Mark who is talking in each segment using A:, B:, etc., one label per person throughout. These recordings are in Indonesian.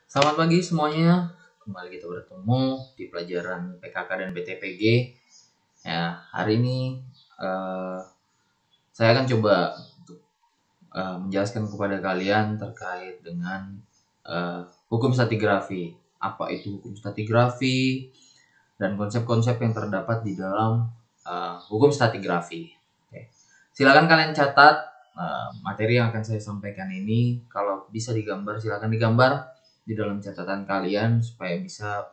A: Selamat pagi semuanya. Kembali kita bertemu di pelajaran PKK dan BTPG. Ya, hari ini saya akan coba untuk menjelaskan kepada kalian terkait dengan hukum stratigrafi. Apa itu hukum stratigrafi dan konsep-konsep yang terdapat di dalam hukum stratigrafi. Oke. Silakan kalian catat materi yang akan saya sampaikan ini. Kalau bisa digambar, silakan digambar di dalam catatan kalian supaya bisa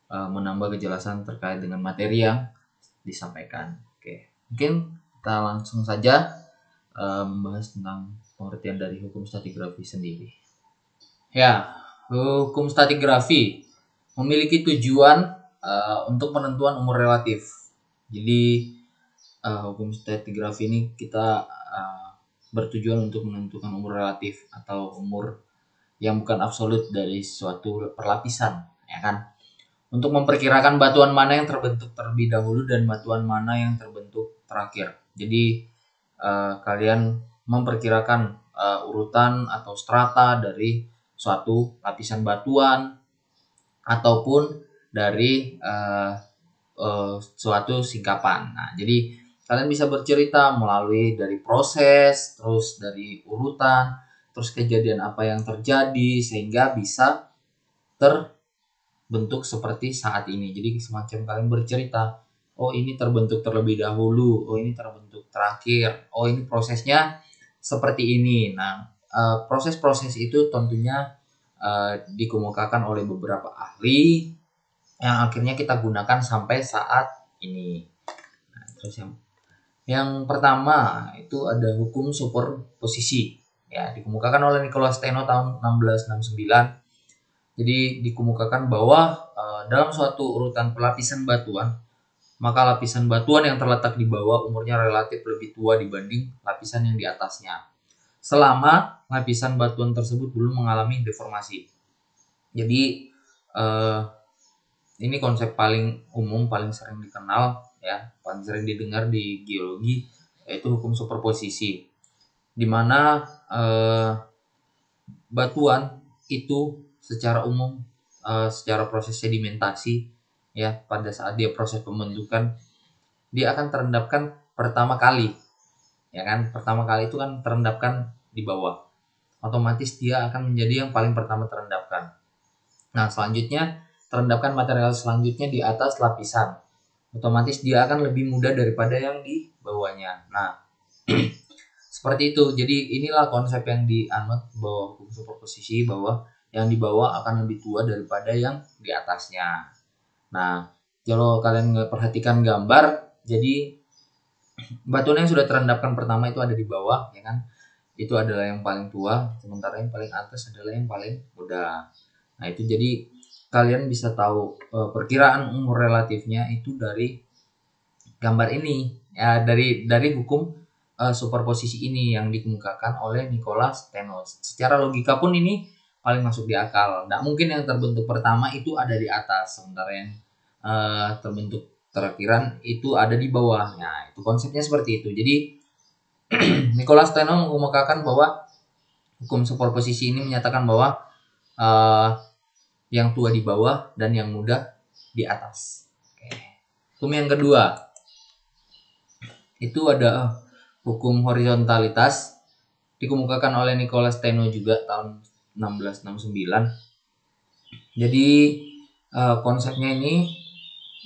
A: menambah kejelasan terkait dengan materi yang disampaikan. Oke, mungkin kita langsung saja membahas tentang pengertian dari hukum stratigrafi sendiri. Ya, hukum stratigrafi memiliki tujuan untuk penentuan umur relatif. Jadi hukum stratigrafi ini kita bertujuan untuk menentukan umur relatif atau umur yang bukan absolut dari suatu perlapisan, ya kan? Untuk memperkirakan batuan mana yang terbentuk terlebih dahulu dan batuan mana yang terbentuk terakhir. Jadi kalian memperkirakan urutan atau strata dari suatu lapisan batuan ataupun dari suatu singkapan. Nah, jadi kalian bisa bercerita melalui dari proses, terus dari urutan, terus kejadian apa yang terjadi sehingga bisa terbentuk seperti saat ini. Jadi semacam kalian bercerita, oh ini terbentuk terlebih dahulu, oh ini terbentuk terakhir, oh ini prosesnya seperti ini. Nah, proses-proses itu tentunya dikemukakan oleh beberapa ahli yang akhirnya kita gunakan sampai saat ini. Nah, terus yang pertama itu ada hukum superposisi. Ya, dikemukakan oleh Nicholas Steno tahun 1669. Jadi dikemukakan bahwa dalam suatu urutan pelapisan batuan, maka lapisan batuan yang terletak di bawah umurnya relatif lebih tua dibanding lapisan yang di atasnya, selama lapisan batuan tersebut belum mengalami deformasi. Jadi ini konsep paling umum, paling sering dikenal, ya, paling sering didengar di geologi, yaitu hukum superposisi, di mana batuan itu secara umum secara proses sedimentasi, ya, pada saat dia proses pembentukan dia akan terendapkan pertama kali, ya kan, pertama kali itu kan terendapkan di bawah, otomatis dia akan menjadi yang paling pertama terendapkan. Nah, selanjutnya terendapkan material selanjutnya di atas lapisan, otomatis dia akan lebih mudah daripada yang di bawahnya. Nah, seperti itu. Jadi inilah konsep yang dianut bahwa hukum superposisi, bahwa yang di bawah akan lebih tua daripada yang di atasnya. Nah, kalau kalian perhatikan gambar, jadi batuan yang sudah terendapkan pertama itu ada di bawah, ya kan? Itu adalah yang paling tua, sementara yang paling atas adalah yang paling muda. Nah, itu jadi kalian bisa tahu perkiraan umur relatifnya itu dari gambar ini, ya, dari hukum superposisi ini yang dikemukakan oleh Nicholas Steno. Secara logika pun ini paling masuk di akal. Nggak mungkin yang terbentuk pertama itu ada di atas, sementara yang terbentuk terakhiran itu ada di bawah. Nah, itu konsepnya seperti itu. Jadi Nicholas Steno mengemukakan bahwa hukum superposisi ini menyatakan bahwa yang tua di bawah dan yang muda di atas. Oke. Hukum yang kedua itu ada hukum horizontalitas, dikemukakan oleh Nicholas Steno juga tahun 1669. Jadi konsepnya ini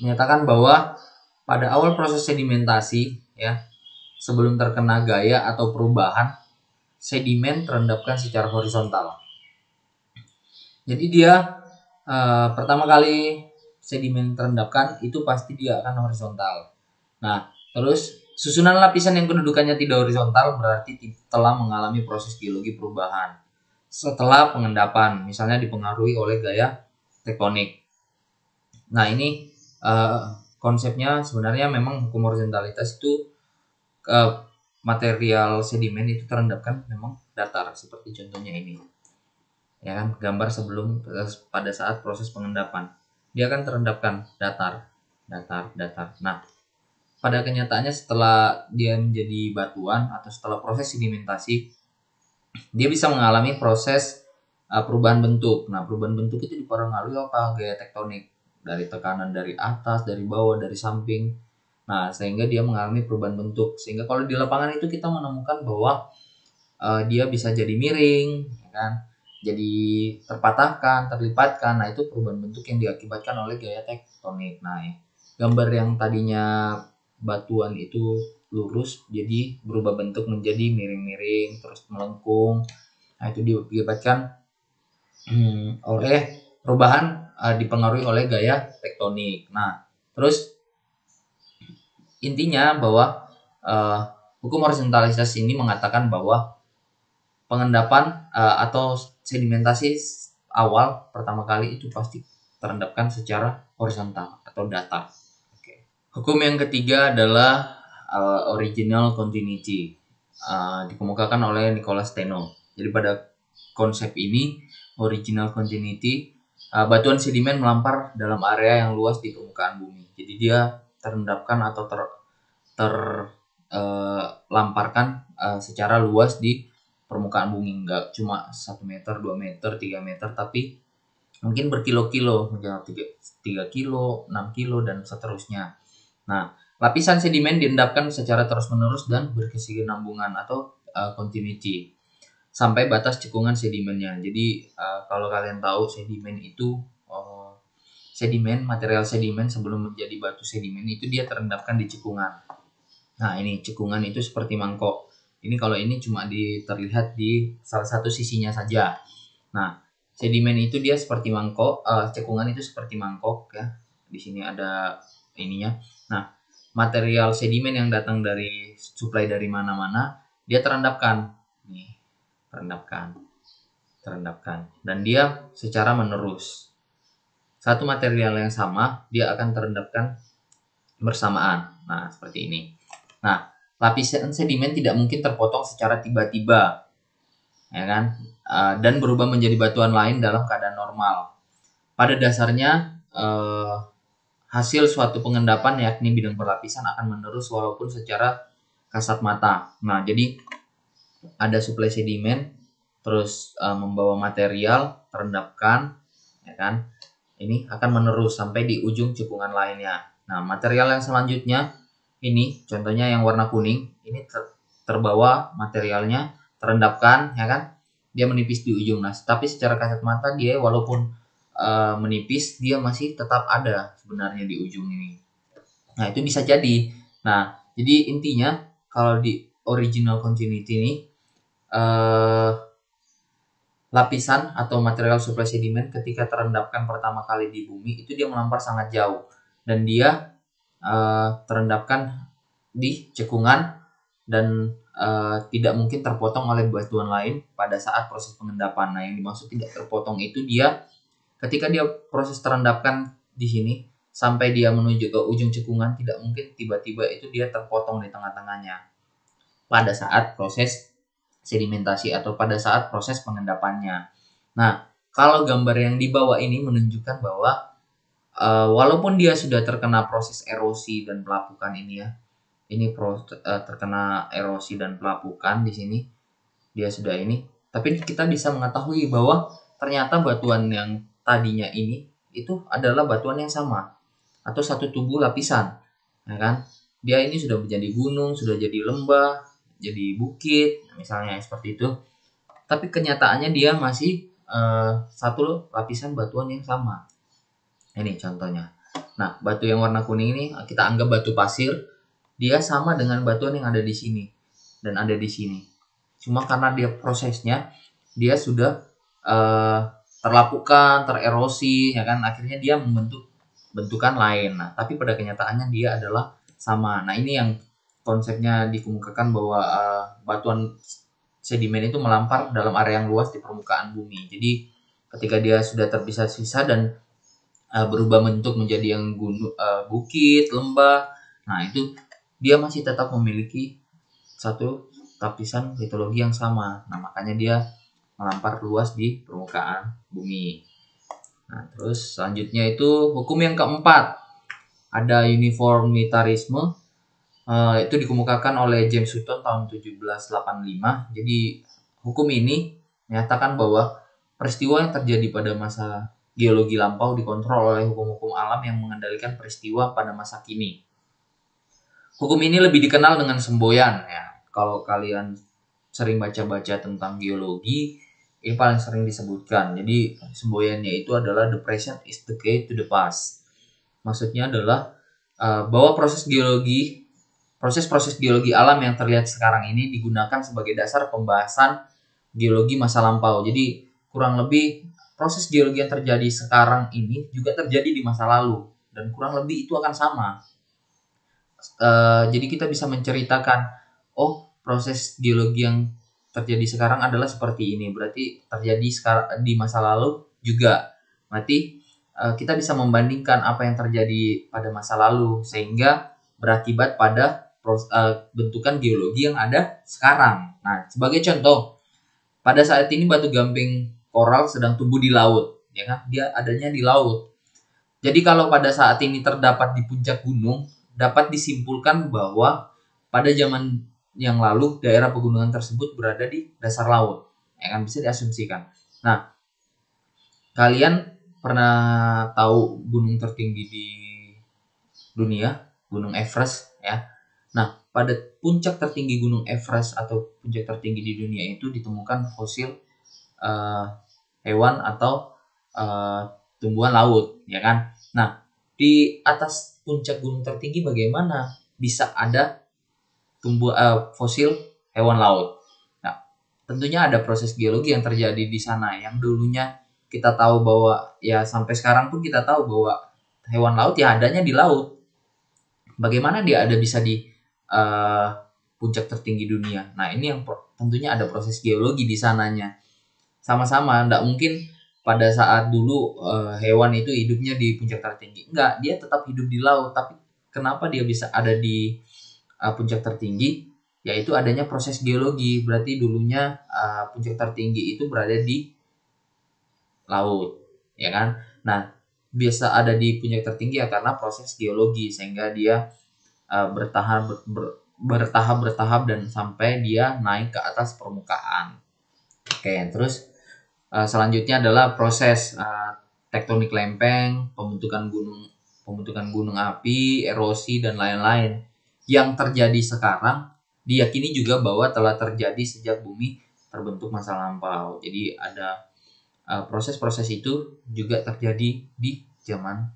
A: menyatakan bahwa pada awal proses sedimentasi, ya, sebelum terkena gaya atau perubahan, sedimen terendapkan secara horizontal. Jadi dia pertama kali sedimen terendapkan itu pasti dia akan horizontal. Nah, terus susunan lapisan yang kedudukannya tidak horizontal berarti telah mengalami proses geologi perubahan setelah pengendapan, misalnya dipengaruhi oleh gaya tektonik. Nah, ini konsepnya sebenarnya memang hukum horizontalitas itu material sedimen itu terendapkan memang datar, seperti contohnya ini, ya kan, gambar sebelum pada saat proses pengendapan dia akan terendapkan datar. Nah, pada kenyataannya setelah dia menjadi batuan atau setelah proses sedimentasi, dia bisa mengalami proses perubahan bentuk. Nah, perubahan bentuk itu dipengaruhi apa? Gaya tektonik, dari tekanan dari atas, dari bawah, dari samping. Nah, sehingga dia mengalami perubahan bentuk. Sehingga kalau di lapangan itu kita menemukan bahwa dia bisa jadi miring, ya kan? Jadi terpatahkan, terlipatkan. Nah, itu perubahan bentuk yang diakibatkan oleh gaya tektonik. Nah, gambar yang tadinya batuan itu lurus jadi berubah bentuk menjadi miring-miring, terus melengkung. Nah, itu diakibatkan oleh perubahan dipengaruhi oleh gaya tektonik. Nah, terus intinya bahwa hukum horizontalisasi ini mengatakan bahwa pengendapan atau sedimentasi awal pertama kali itu pasti terendapkan secara horizontal atau datar. Oke. Hukum yang ketiga adalah original continuity, dikemukakan oleh Nicholas Steno. Jadi pada konsep ini, original continuity, batuan sedimen melampar dalam area yang luas di permukaan bumi. Jadi dia terendapkan atau terlamparkan secara luas di permukaan bumi, nggak cuma 1 meter, 2 meter, 3 meter, tapi mungkin berkilo-kilo, misalnya 3 kilo, 6 kilo, dan seterusnya. Nah, lapisan sedimen diendapkan secara terus-menerus dan berkesinambungan atau continuity sampai batas cekungan sedimennya. Jadi kalau kalian tahu sedimen itu material sedimen sebelum menjadi batu sedimen itu dia terendapkan di cekungan. Nah, ini cekungan itu seperti mangkok. Ini kalau ini cuma terlihat di salah satu sisinya saja. Nah, sedimen itu dia seperti mangkok, cekungan itu seperti mangkok ya. Di sini ada ininya. Nah, material sedimen yang datang dari suplai dari mana-mana dia terendapkan. Nih, terendapkan. Dan dia secara menerus. Satu material yang sama dia akan terendapkan bersamaan. Nah, seperti ini. Nah, lapisan sedimen tidak mungkin terpotong secara tiba-tiba, ya kan? Dan berubah menjadi batuan lain dalam keadaan normal. Pada dasarnya, hasil suatu pengendapan yakni bidang berlapisan akan menerus walaupun secara kasat mata. Nah, jadi ada suplai sedimen, terus membawa material terendapkan, ya kan? Ini akan menerus sampai di ujung cekungan lainnya. Nah, material yang selanjutnya ini contohnya yang warna kuning, ini terbawa materialnya terendapkan, ya kan? Dia menipis di ujung. Nah, tapi secara kasat mata dia walaupun menipis, dia masih tetap ada sebenarnya di ujung ini. Nah, itu bisa jadi. Nah, jadi intinya kalau di original continuity ini lapisan atau material suplai sedimen ketika terendapkan pertama kali di bumi itu dia melampar sangat jauh dan dia terendapkan di cekungan dan tidak mungkin terpotong oleh batuan lain pada saat proses pengendapan. Nah, yang dimaksud tidak terpotong itu dia ketika dia proses terendapkan di sini sampai dia menuju ke ujung cekungan tidak mungkin tiba-tiba itu dia terpotong di tengah-tengahnya pada saat proses sedimentasi atau pada saat proses pengendapannya. Nah, kalau gambar yang di bawah ini menunjukkan bahwa walaupun dia sudah terkena proses erosi dan pelapukan ini ya, ini terkena erosi dan pelapukan di sini, dia sudah ini, tapi kita bisa mengetahui bahwa ternyata batuan yang tadinya ini itu adalah batuan yang sama atau satu tubuh lapisan, ya kan? Dia ini sudah menjadi gunung, sudah jadi lembah, jadi bukit, misalnya seperti itu. Tapi kenyataannya dia masih satu lapisan batuan yang sama. Ini contohnya. Nah, batu yang warna kuning ini kita anggap batu pasir. Dia sama dengan batuan yang ada di sini dan ada di sini. Cuma karena dia prosesnya dia sudah terlapukan, tererosi, ya kan? Akhirnya dia membentuk bentukan lain. Nah, tapi pada kenyataannya dia adalah sama. Nah, ini yang konsepnya dikemukakan bahwa batuan sedimen itu melampar dalam area yang luas di permukaan bumi. Jadi ketika dia sudah terpisah-pisah dan berubah bentuk menjadi yang gunung, bukit, lembah, nah itu dia masih tetap memiliki satu lapisan litologi yang sama. Nah, makanya dia melampar luas di permukaan bumi. Nah, terus selanjutnya itu hukum yang keempat, ada uniformitarisme. Itu dikemukakan oleh James Hutton tahun 1785. Jadi hukum ini menyatakan bahwa peristiwa yang terjadi pada masa geologi lampau dikontrol oleh hukum-hukum alam yang mengendalikan peristiwa pada masa kini. Hukum ini lebih dikenal dengan semboyan ya. Kalau kalian sering baca-baca tentang geologi, ini paling sering disebutkan. Jadi semboyannya itu adalah the present is the key to the past. Maksudnya adalah bahwa proses-proses geologi alam yang terlihat sekarang ini digunakan sebagai dasar pembahasan geologi masa lampau. Jadi kurang lebih proses geologi yang terjadi sekarang ini juga terjadi di masa lalu dan kurang lebih itu akan sama. Jadi kita bisa menceritakan, oh proses geologi yang terjadi sekarang adalah seperti ini, berarti terjadi sekarang di masa lalu juga. Berarti kita bisa membandingkan apa yang terjadi pada masa lalu sehingga berakibat pada bentukan geologi yang ada sekarang. Nah, sebagai contoh, pada saat ini batu gamping koral sedang tumbuh di laut, ya kan? Dia adanya di laut. Jadi kalau pada saat ini terdapat di puncak gunung, dapat disimpulkan bahwa pada zaman yang lalu daerah pegunungan tersebut berada di dasar laut, ya kan, bisa diasumsikan. Nah, kalian pernah tahu gunung tertinggi di dunia, Gunung Everest ya. Nah, pada puncak tertinggi Gunung Everest atau puncak tertinggi di dunia itu ditemukan fosil hewan atau tumbuhan laut, ya kan. Nah, di atas puncak gunung tertinggi bagaimana bisa ada fosil hewan laut? Nah, tentunya ada proses geologi yang terjadi di sana yang dulunya kita tahu bahwa ya sampai sekarang pun kita tahu bahwa hewan laut ya adanya di laut. Bagaimana dia ada bisa di puncak tertinggi dunia? Nah, ini yang tentunya ada proses geologi di sananya. Sama-sama, enggak mungkin pada saat dulu hewan itu hidupnya di puncak tertinggi. Enggak, dia tetap hidup di laut. Tapi kenapa dia bisa ada di puncak tertinggi? Yaitu adanya proses geologi. Berarti dulunya puncak tertinggi itu berada di laut, ya kan? Nah, biasa ada di puncak tertinggi ya karena proses geologi sehingga dia bertahap dan sampai dia naik ke atas permukaan. Oke, terus selanjutnya adalah proses tektonik lempeng, pembentukan gunung api, erosi dan lain-lain yang terjadi sekarang diyakini juga bahwa telah terjadi sejak bumi terbentuk masa lampau. Jadi ada proses-proses itu juga terjadi di zaman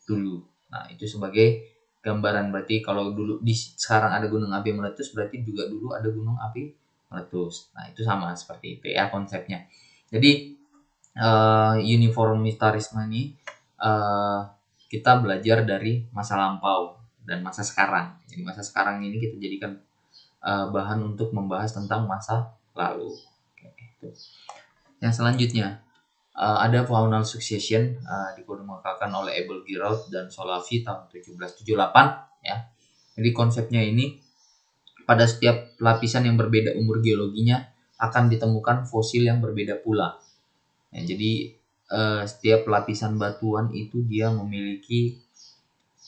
A: dulu. Nah, itu sebagai gambaran. Berarti kalau dulu sekarang ada gunung api meletus, berarti juga dulu ada gunung api meletus. Nah, itu sama seperti itu ya konsepnya. Jadi uniformitarisme ini kita belajar dari masa lampau dan masa sekarang. Jadi masa sekarang ini kita jadikan bahan untuk membahas tentang masa lalu. Oke, itu. Yang selanjutnya ada faunal succession dikemukakan oleh Abel Giraud dan Solavi tahun 1778 ya. Jadi konsepnya ini pada setiap lapisan yang berbeda umur geologinya akan ditemukan fosil yang berbeda pula. Ya, jadi setiap lapisan batuan itu dia memiliki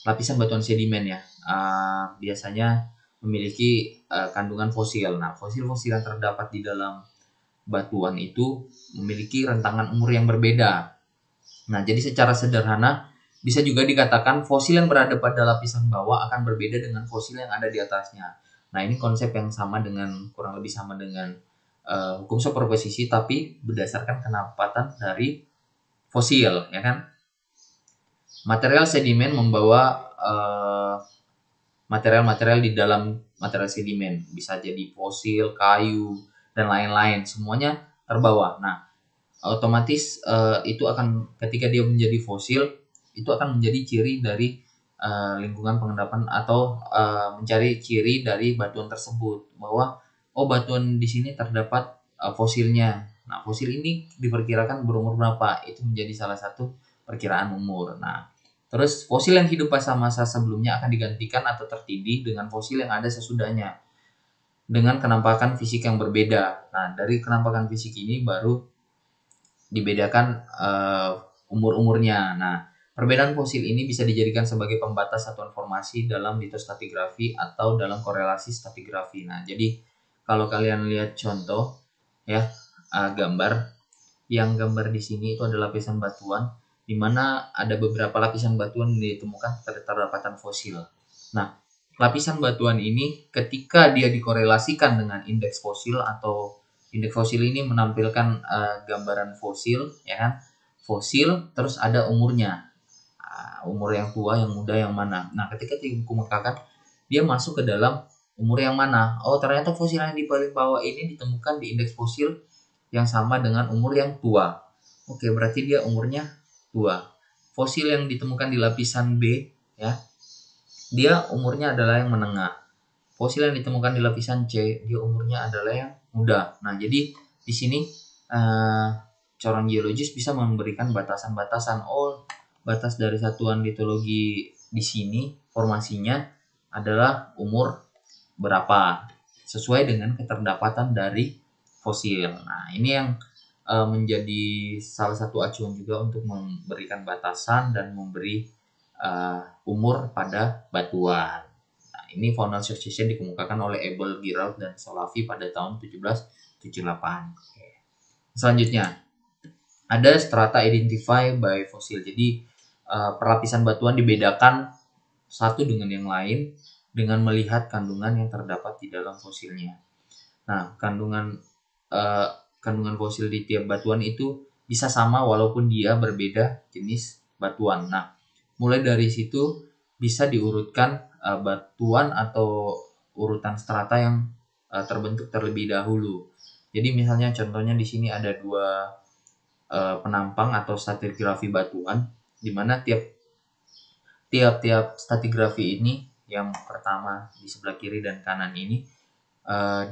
A: lapisan batuan sedimen ya. Biasanya memiliki kandungan fosil. Nah, fosil-fosil yang terdapat di dalam batuan itu memiliki rentangan umur yang berbeda. Nah, jadi secara sederhana bisa juga dikatakan fosil yang berada pada lapisan bawah akan berbeda dengan fosil yang ada di atasnya. Nah, ini konsep yang kurang lebih sama dengan hukum superposisi tapi berdasarkan penempatan dari fosil, ya kan? Material sedimen membawa material-material di dalam material sedimen, bisa jadi fosil, kayu, dan lain-lain, semuanya terbawa. Nah, otomatis itu akan ketika dia menjadi fosil itu akan menjadi ciri dari lingkungan pengendapan atau mencari ciri dari batuan tersebut bahwa batuan di sini terdapat fosilnya. Nah, fosil ini diperkirakan berumur berapa? Itu menjadi salah satu perkiraan umur. Nah, terus fosil yang hidup pada masa sebelumnya akan digantikan atau tertindih dengan fosil yang ada sesudahnya dengan kenampakan fisik yang berbeda. Nah, dari kenampakan fisik ini baru dibedakan umur-umurnya. Nah, perbedaan fosil ini bisa dijadikan sebagai pembatas satuan formasi dalam litostratigrafi atau dalam korelasi stratigrafi. Nah, jadi kalau kalian lihat contoh ya gambar yang gambar di sini itu ada lapisan batuan, di mana ada beberapa lapisan batuan yang ditemukan keterdapatan fosil. Nah, lapisan batuan ini ketika dia dikorelasikan dengan indeks fosil, atau indeks fosil ini menampilkan gambaran fosil, ya kan? Fosil terus ada umurnya. Umur yang tua, yang muda, yang mana. Nah, ketika dikemukakan, dia masuk ke dalam umur yang mana. Oh, ternyata fosil yang di paling bawah ini ditemukan di indeks fosil yang sama dengan umur yang tua. Oke, berarti dia umurnya tua. Fosil yang ditemukan di lapisan B, ya, dia umurnya adalah yang menengah. Fosil yang ditemukan di lapisan C, dia umurnya adalah yang muda. Nah, jadi di sini seorang geologis bisa memberikan batasan-batasan. Oh, batas dari satuan litologi di sini formasinya adalah umur berapa, sesuai dengan keterdapatan dari fosil. Nah, ini yang menjadi salah satu acuan juga untuk memberikan batasan dan memberi umur pada batuan. Nah, ini faunal succession dikemukakan oleh Abel, Giraud, dan Solavi pada tahun 1778. Oke. Selanjutnya, ada strata identify by fossil. Jadi perlapisan batuan dibedakan satu dengan yang lain dengan melihat kandungan yang terdapat di dalam fosilnya. Nah, kandungan fosil di tiap batuan itu bisa sama walaupun dia berbeda jenis batuan. Nah, mulai dari situ bisa diurutkan batuan atau urutan strata yang terbentuk terlebih dahulu. Jadi misalnya contohnya di sini ada dua penampang atau stratigrafi batuan, di mana tiap stratigrafi ini, yang pertama di sebelah kiri dan kanan ini,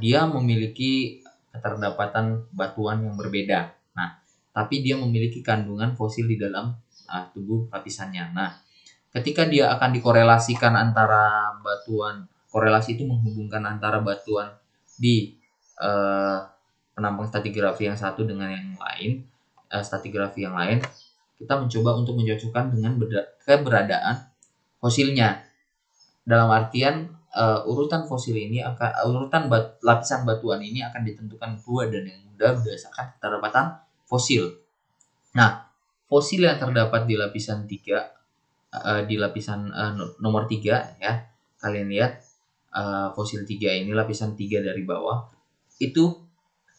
A: dia memiliki keterdapatan batuan yang berbeda. Nah, tapi dia memiliki kandungan fosil di dalam tubuh lapisannya. Nah, ketika dia akan dikorelasikan antara batuan, korelasi itu menghubungkan antara batuan di penampang stratigrafi yang satu dengan yang lain, stratigrafi yang lain, kita mencoba untuk mencocokkan dengan keberadaan fosilnya. Dalam artian urutan fosil ini lapisan batuan ini akan ditentukan tua dan yang muda berdasarkan keterdapatan fosil. Nah, fosil yang terdapat di lapisan 3, di lapisan nomor 3, ya, kalian lihat fosil 3 ini, lapisan 3 dari bawah, itu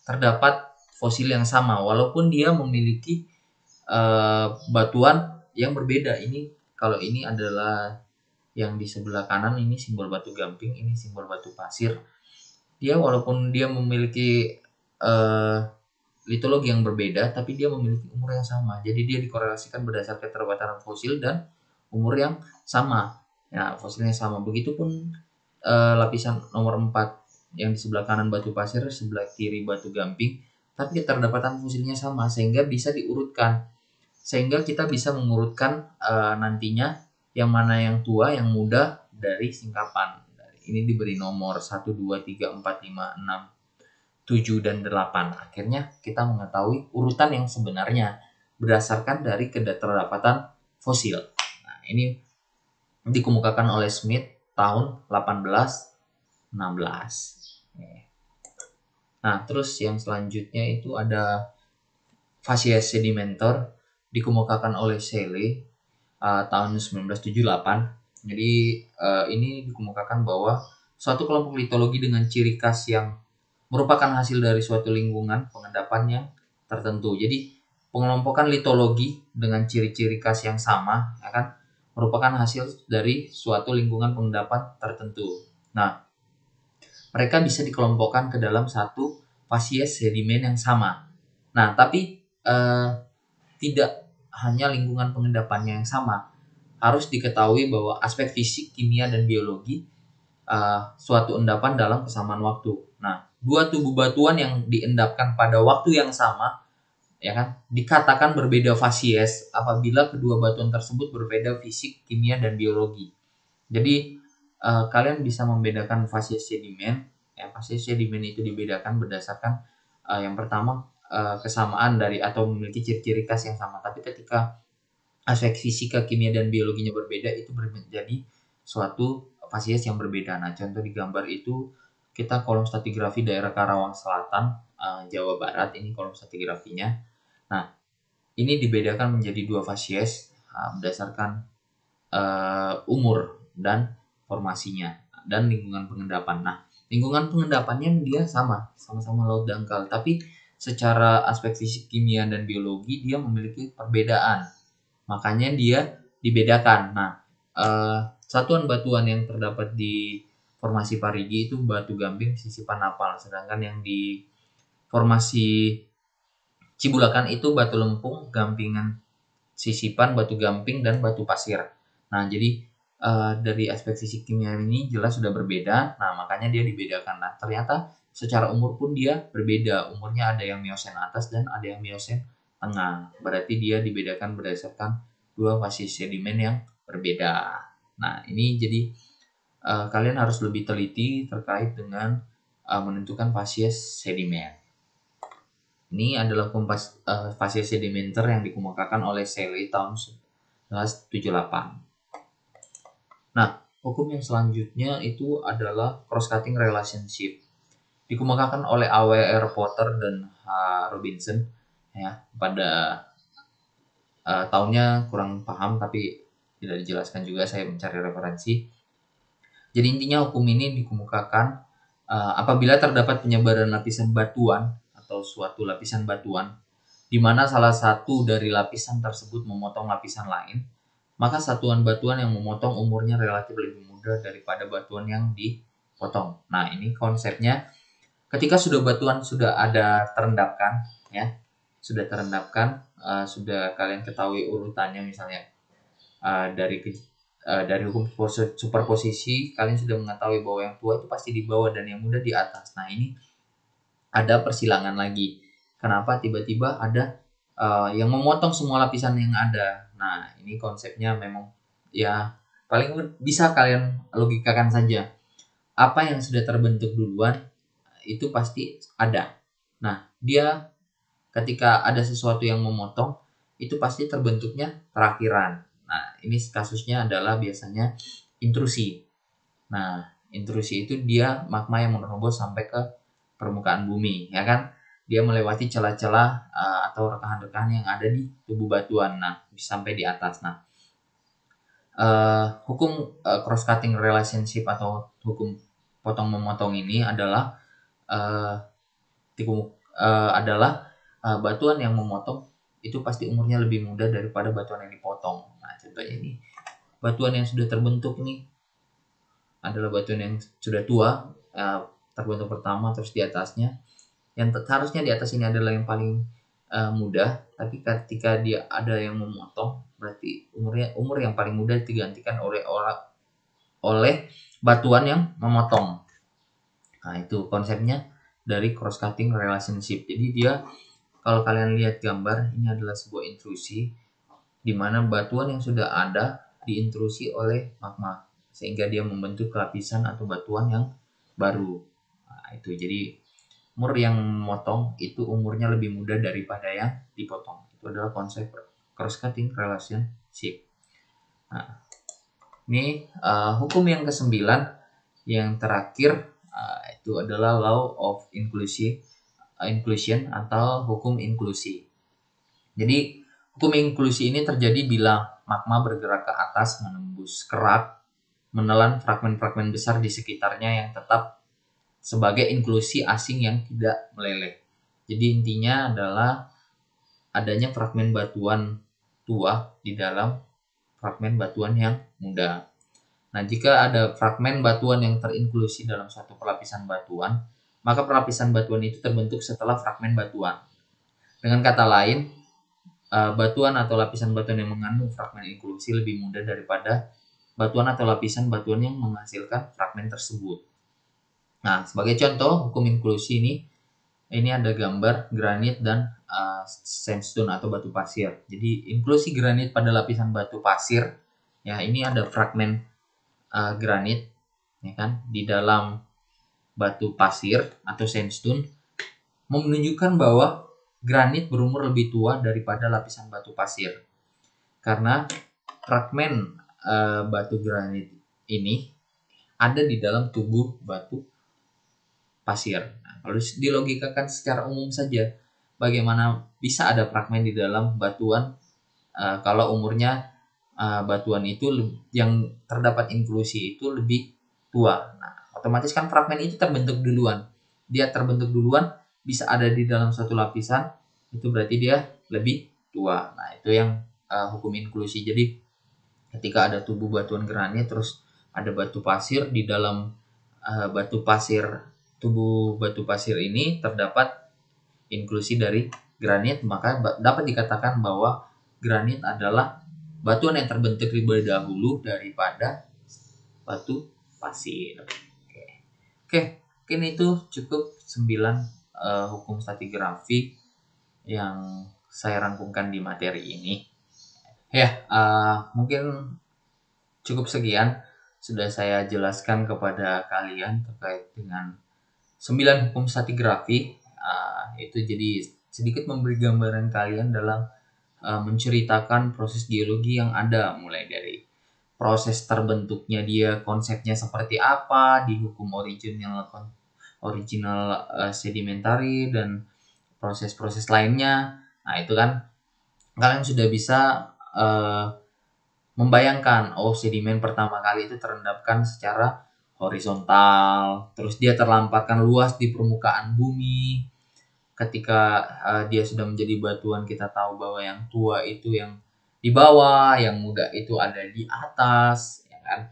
A: terdapat fosil yang sama walaupun dia memiliki batuan yang berbeda. Ini kalau ini adalah yang di sebelah kanan, ini simbol batu gamping, ini simbol batu pasir. Dia walaupun dia memiliki litologi yang berbeda, tapi dia memiliki umur yang sama. Jadi dia dikorelasikan berdasarkan keterbatas fosil dan umur yang sama. Ya, fosilnya sama. Begitupun lapisan nomor 4 yang di sebelah kanan batu pasir, sebelah kiri batu gamping, tapi keterdapatan fosilnya sama sehingga bisa diurutkan. Sehingga kita bisa mengurutkan nantinya yang mana yang tua, yang muda dari singkapan. Ini diberi nomor 1, 2, 3, 4, 5, 6, 7, dan 8. Akhirnya kita mengetahui urutan yang sebenarnya berdasarkan dari keterdapatan fosil. Nah, ini dikemukakan oleh Smith tahun 1816. Nah, terus yang selanjutnya itu ada Facies Sedimentor, dikemukakan oleh Shelley tahun 1978. Jadi ini dikemukakan bahwa suatu kelompok litologi dengan ciri khas yang merupakan hasil dari suatu lingkungan pengendapan yang tertentu. Jadi pengelompokan litologi dengan ciri-ciri khas yang sama akan merupakan hasil dari suatu lingkungan pengendapan tertentu. Nah, mereka bisa dikelompokkan ke dalam satu fasies sedimen yang sama. Nah, tapi tidak hanya lingkungan pengendapannya yang sama. Harus diketahui bahwa aspek fisik, kimia, dan biologi suatu endapan dalam kesamaan waktu. Nah, dua tubuh batuan yang diendapkan pada waktu yang sama, ya kan, dikatakan berbeda fasies apabila kedua batuan tersebut berbeda fisik, kimia, dan biologi. Jadi kalian bisa membedakan fasies sedimen. Ya, fasies sedimen itu dibedakan berdasarkan yang pertama kesamaan dari atau memiliki ciri-ciri khas yang sama. Tapi ketika aspek fisika, kimia, dan biologinya berbeda, itu menjadi suatu fasies yang berbeda. Nah, contoh di gambar itu kita kolom stratigrafi daerah Karawang Selatan, Jawa Barat. Ini kolom stratigrafinya. Nah, ini dibedakan menjadi dua fasies berdasarkan umur dan formasinya dan lingkungan pengendapan. Nah, lingkungan pengendapannya dia sama-sama laut dangkal, tapi secara aspek fisik, kimia, dan biologi dia memiliki perbedaan. Makanya dia dibedakan. Nah, satuan batuan yang terdapat di formasi Parigi itu batu gamping, sisipan, napal. Sedangkan yang di formasi Cibulakan itu batu lempung, gampingan, sisipan, batu gamping, dan batu pasir. Nah, jadi dari aspek fisik kimia ini jelas sudah berbeda. Nah, makanya dia dibedakan. Nah, ternyata secara umur pun dia berbeda. Umurnya ada yang Miosen atas dan ada yang Miosen tengah. Berarti dia dibedakan berdasarkan dua fase sedimen yang berbeda. Nah, ini jadi kalian harus lebih teliti terkait dengan menentukan fasies sedimen. Ini adalah fase sedimenter yang dikemukakan oleh Seeley tahun 1978. Nah, hukum yang selanjutnya itu adalah cross-cutting relationship. Dikemukakan oleh A.W.R. Potter dan H. Robinson ya, pada tahunnya kurang paham tapi tidak dijelaskan juga, saya mencari referensi. Jadi intinya hukum ini dikemukakan apabila terdapat penyebaran lapisan batuan atau suatu lapisan batuan di mana salah satu dari lapisan tersebut memotong lapisan lain, maka satuan batuan yang memotong umurnya relatif lebih muda daripada batuan yang dipotong. Nah, ini konsepnya ketika batuan sudah ada terendapkan ya, sudah terendapkan, sudah kalian ketahui urutannya, misalnya dari hukum superposisi kalian sudah mengetahui bahwa yang tua itu pasti di bawah dan yang muda di atas. Nah, ini ada persilangan lagi. Kenapa tiba-tiba ada yang memotong semua lapisan yang ada? Nah, ini konsepnya memang ya paling bisa kalian logikakan saja. Apa yang sudah terbentuk duluan itu pasti ada. Nah, dia ketika ada sesuatu yang memotong itu pasti terbentuknya terakhiran. Nah, ini kasusnya adalah biasanya intrusi. Nah, intrusi itu dia magma yang menerobos sampai ke permukaan bumi, ya kan? Dia melewati celah-celah atau rekahan-rekahan yang ada di tubuh batuan. Nah, bisa sampai di atas. Nah, hukum cross-cutting relationship atau hukum potong memotong ini adalah batuan yang memotong itu pasti umurnya lebih muda daripada batuan yang dipotong. Nah, contohnya ini batuan yang sudah terbentuk nih adalah batuan yang sudah tua, terbentuk pertama, terus di atasnya yang harusnya di atas ini adalah yang paling muda, tapi ketika dia ada yang memotong berarti umur yang paling muda digantikan oleh batuan yang memotong. Nah, itu konsepnya dari cross cutting relationship. Jadi dia, kalau kalian lihat gambar, ini adalah sebuah intrusi di mana batuan yang sudah ada diintrusi oleh magma sehingga dia membentuk lapisan atau batuan yang baru. Nah, itu jadi umur yang memotong itu umurnya lebih muda daripada yang dipotong. Itu adalah konsep cross cutting relationship. Nah, ini hukum yang ke-9 yang terakhir itu adalah law of inclusion atau hukum inklusi. Jadi hukum inklusi ini terjadi bila magma bergerak ke atas menembus kerak, menelan fragmen-fragmen besar di sekitarnya yang tetap sebagai inklusi asing yang tidak meleleh. Jadi intinya adalah adanya fragmen batuan tua di dalam fragmen batuan yang muda. Nah, jika ada fragmen batuan yang terinklusi dalam suatu pelapisan batuan, maka pelapisan batuan itu terbentuk setelah fragmen batuan. Dengan kata lain, batuan atau lapisan batuan yang mengandung fragmen inklusi lebih muda daripada batuan atau lapisan batuan yang menghasilkan fragmen tersebut. Nah, sebagai contoh hukum inklusi ini ada gambar granit dan sandstone atau batu pasir. Jadi inklusi granit pada lapisan batu pasir, ya ini ada fragmen granit, ya kan, di dalam batu pasir atau sandstone, menunjukkan bahwa granit berumur lebih tua daripada lapisan batu pasir karena fragmen batu granit ini ada di dalam tubuh batu pasir. Nah, kalau dilogikakan secara umum saja, bagaimana bisa ada fragmen di dalam batuan kalau umurnya batuan itu yang terdapat inklusi itu lebih tua. Nah, otomatis kan fragmen itu terbentuk duluan. Dia terbentuk duluan, bisa ada di dalam suatu lapisan, itu berarti dia lebih tua. Nah, itu yang hukum inklusi. Jadi ketika ada tubuh batuan granit terus ada batu pasir, di dalam tubuh batu pasir ini terdapat inklusi dari granit, maka dapat dikatakan bahwa granit adalah batuan yang terbentuk lebih dahulu daripada batu pasir. Oke, mungkin itu cukup 9 hukum stratigrafi yang saya rangkumkan di materi ini. Ya, mungkin cukup sekian sudah saya jelaskan kepada kalian terkait dengan 9 hukum stratigrafi. Itu jadi sedikit memberi gambaran kalian dalam menceritakan proses geologi yang ada, mulai dari proses terbentuknya dia, konsepnya seperti apa di hukum original sedimentari dan proses-proses lainnya. Nah, itu kan kalian sudah bisa membayangkan, oh, sedimen pertama kali itu terendapkan secara horizontal, terus dia terlampatkan luas di permukaan bumi. Ketika dia sudah menjadi batuan, kita tahu bahwa yang tua itu yang di bawah, yang muda itu ada di atas, ya kan?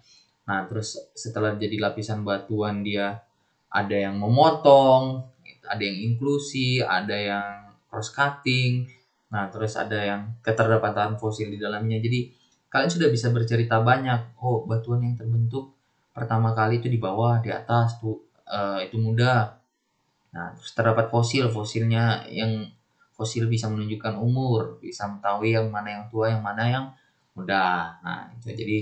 A: Nah, terus setelah jadi lapisan batuan, dia ada yang memotong, ada yang inklusi, ada yang cross cutting. Nah, terus ada yang keterlambatan fosil di dalamnya. Jadi kalian sudah bisa bercerita banyak. Oh, batuan yang terbentuk pertama kali itu di bawah, di atas tuh itu muda. Nah, terus terdapat fosilnya yang fosil bisa menunjukkan umur, bisa mengetahui yang mana yang tua, yang mana yang muda. Nah, itu jadi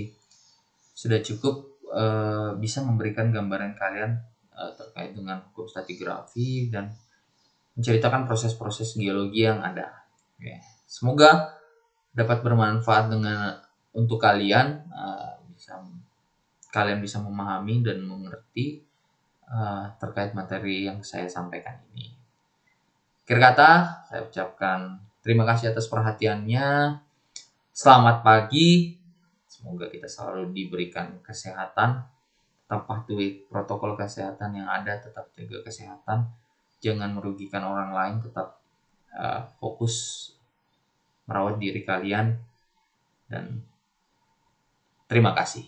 A: sudah cukup bisa memberikan gambaran kalian terkait dengan hukum stratigrafi dan menceritakan proses-proses geologi yang ada. Oke. Semoga dapat bermanfaat untuk kalian, kalian bisa memahami dan mengerti terkait materi yang saya sampaikan ini. Akhir kata, saya ucapkan terima kasih atas perhatiannya. Selamat pagi. Semoga kita selalu diberikan kesehatan. Tetap patuhi protokol kesehatan yang ada. Tetap jaga kesehatan. Jangan merugikan orang lain. Tetap fokus merawat diri kalian. Dan terima kasih.